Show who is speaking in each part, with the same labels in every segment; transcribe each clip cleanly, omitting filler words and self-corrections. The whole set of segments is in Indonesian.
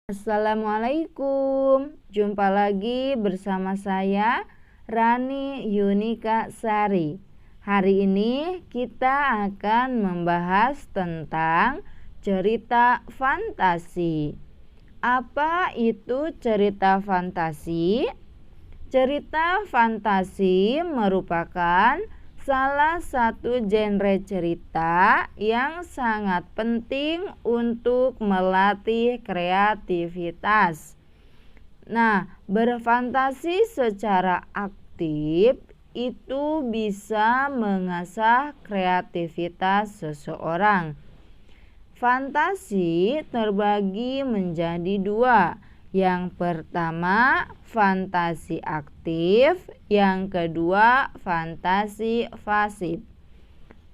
Speaker 1: Assalamualaikum, jumpa lagi bersama saya Rani Yunika Sari. Hari ini kita akan membahas tentang cerita fantasi. Apa itu cerita fantasi? Cerita fantasi merupakan salah satu genre cerita yang sangat penting untuk melatih kreativitas. Nah, berfantasi secara aktif itu bisa mengasah kreativitas seseorang. Fantasi terbagi menjadi dua. Yang pertama, fantasi aktif, yang kedua, fantasi pasif.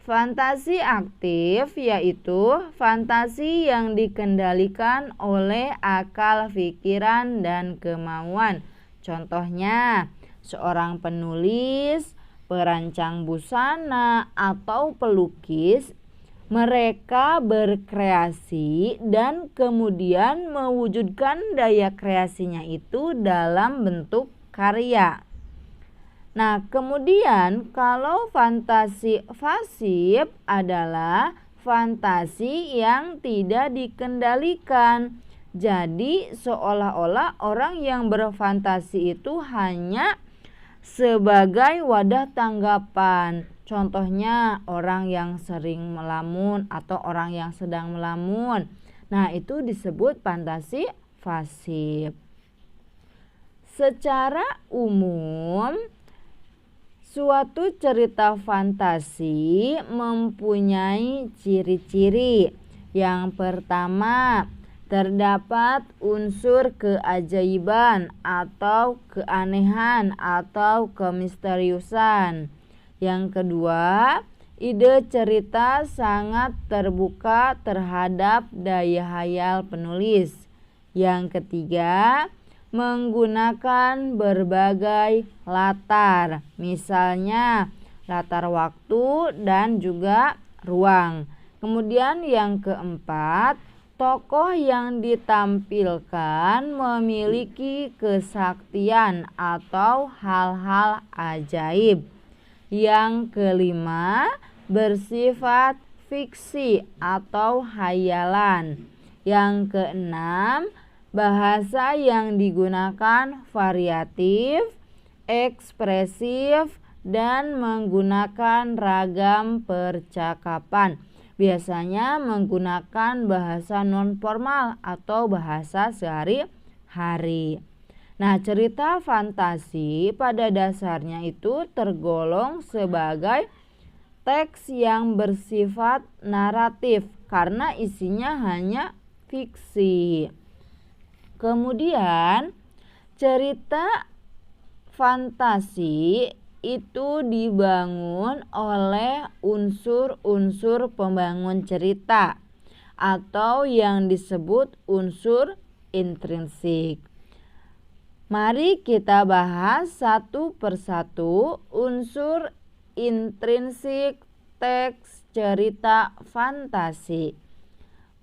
Speaker 1: Fantasi aktif yaitu fantasi yang dikendalikan oleh akal pikiran dan kemauan. Contohnya, seorang penulis, perancang busana, atau pelukis. Mereka berkreasi dan kemudian mewujudkan daya kreasinya itu dalam bentuk karya. Nah, kemudian kalau fantasi pasif adalah fantasi yang tidak dikendalikan. Jadi seolah-olah orang yang berfantasi itu hanya sebagai wadah tanggapan. Contohnya orang yang sering melamun atau orang yang sedang melamun. Nah, itu disebut fantasi pasif. Secara umum, suatu cerita fantasi mempunyai ciri-ciri. Yang pertama, terdapat unsur keajaiban atau keanehan atau kemisteriusan. Yang kedua, ide cerita sangat terbuka terhadap daya hayal penulis. Yang ketiga, menggunakan berbagai latar, misalnya latar waktu dan juga ruang. Kemudian yang keempat, tokoh yang ditampilkan memiliki kesaktian atau hal-hal ajaib. Yang kelima, bersifat fiksi atau hayalan. Yang keenam, bahasa yang digunakan variatif, ekspresif, dan menggunakan ragam percakapan. Biasanya menggunakan bahasa non-formal atau bahasa sehari-hari. Nah, cerita fantasi pada dasarnya itu tergolong sebagai teks yang bersifat naratif karena isinya hanya fiksi. Kemudian, cerita fantasi itu dibangun oleh unsur-unsur pembangun cerita atau yang disebut unsur intrinsik. Mari kita bahas satu persatu unsur intrinsik teks cerita fantasi.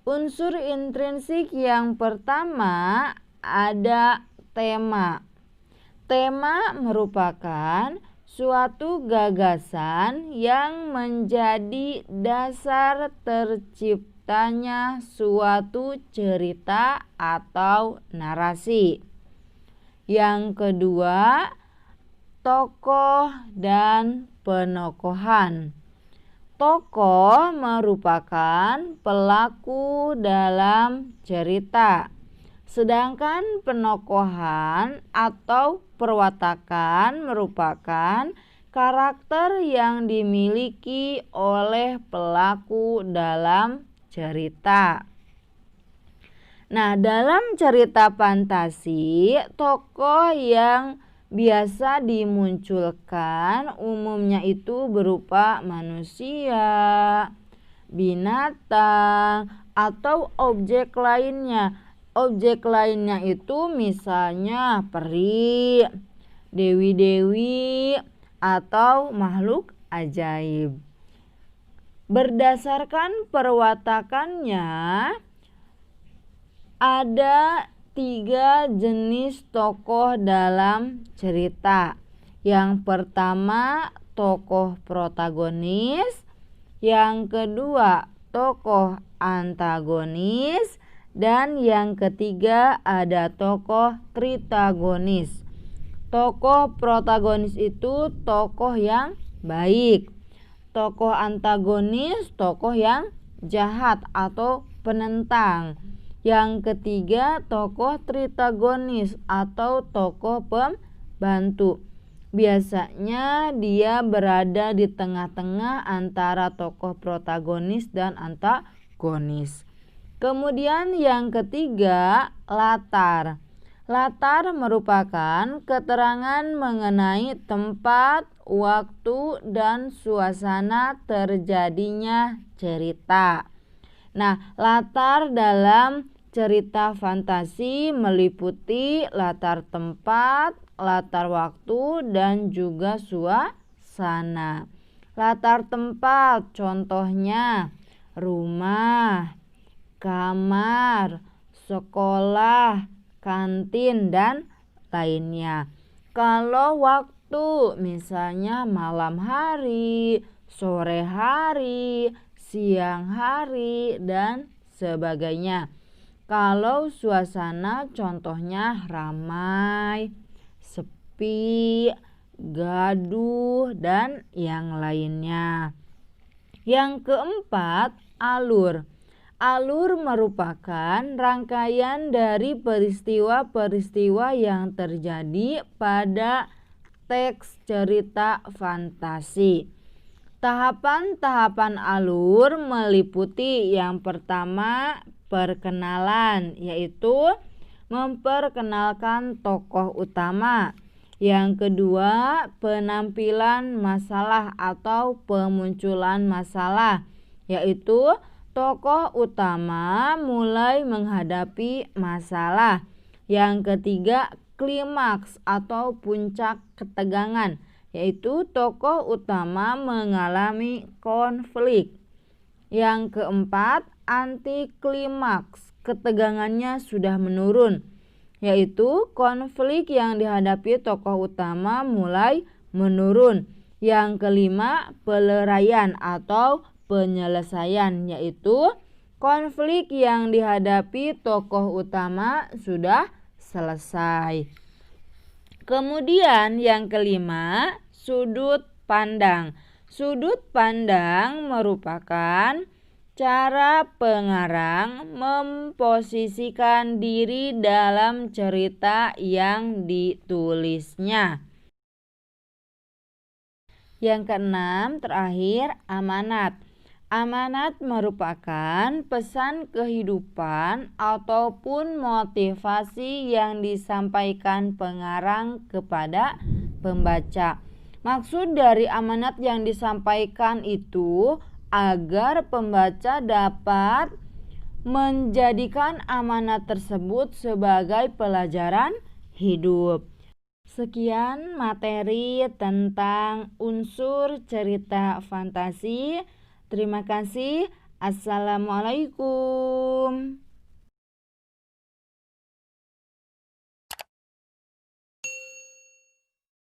Speaker 1: Unsur intrinsik yang pertama ada tema. Tema merupakan suatu gagasan yang menjadi dasar terciptanya suatu cerita atau narasi. Yang kedua, tokoh dan penokohan. Tokoh merupakan pelaku dalam cerita, sedangkan penokohan atau perwatakan merupakan karakter yang dimiliki oleh pelaku dalam cerita. Nah, dalam cerita fantasi, tokoh yang biasa dimunculkan umumnya itu berupa manusia, binatang, atau objek lainnya. Objek lainnya itu misalnya peri, dewi-dewi, atau makhluk ajaib. Berdasarkan perwatakannya, ada 3 jenis tokoh dalam cerita. Yang pertama, tokoh protagonis. Yang kedua, tokoh antagonis. Dan yang ketiga, ada tokoh tritagonis. Tokoh protagonis itu tokoh yang baik. Tokoh antagonis, tokoh yang jahat atau penentang. Yang ketiga, tokoh tritagonis atau tokoh pembantu. Biasanya dia berada di tengah-tengah antara tokoh protagonis dan antagonis. Kemudian yang ketiga, latar. Latar merupakan keterangan mengenai tempat, waktu, dan suasana terjadinya cerita. Nah, latar dalam cerita fantasi meliputi latar tempat, latar waktu, dan juga suasana. Latar tempat contohnya rumah, kamar, sekolah, kantin, dan lainnya. Kalau waktu misalnya malam hari, sore hari, siang hari, dan sebagainya. Kalau suasana contohnya ramai, sepi, gaduh, dan yang lainnya. Yang keempat, alur. Alur merupakan rangkaian dari peristiwa-peristiwa yang terjadi pada teks cerita fantasi. Tahapan-tahapan alur meliputi yang pertama, perkenalan, yaitu memperkenalkan tokoh utama. Yang kedua, penampilan masalah atau pemunculan masalah, yaitu tokoh utama mulai menghadapi masalah. Yang ketiga, klimaks atau puncak ketegangan, yaitu tokoh utama mengalami konflik. Yang keempat, anti klimaks, ketegangannya sudah menurun, yaitu konflik yang dihadapi tokoh utama mulai menurun. Yang kelima, peleraian atau penyelesaian, yaitu konflik yang dihadapi tokoh utama sudah selesai. Kemudian yang kelima, sudut pandang. Sudut pandang merupakan cara pengarang memposisikan diri dalam cerita yang ditulisnya. Yang keenam, terakhir, amanat. Amanat merupakan pesan kehidupan ataupun motivasi yang disampaikan pengarang kepada pembaca. Maksud dari amanat yang disampaikan itu agar pembaca dapat menjadikan amanat tersebut sebagai pelajaran hidup. Sekian materi tentang unsur cerita fantasi. Terima kasih. Assalamualaikum.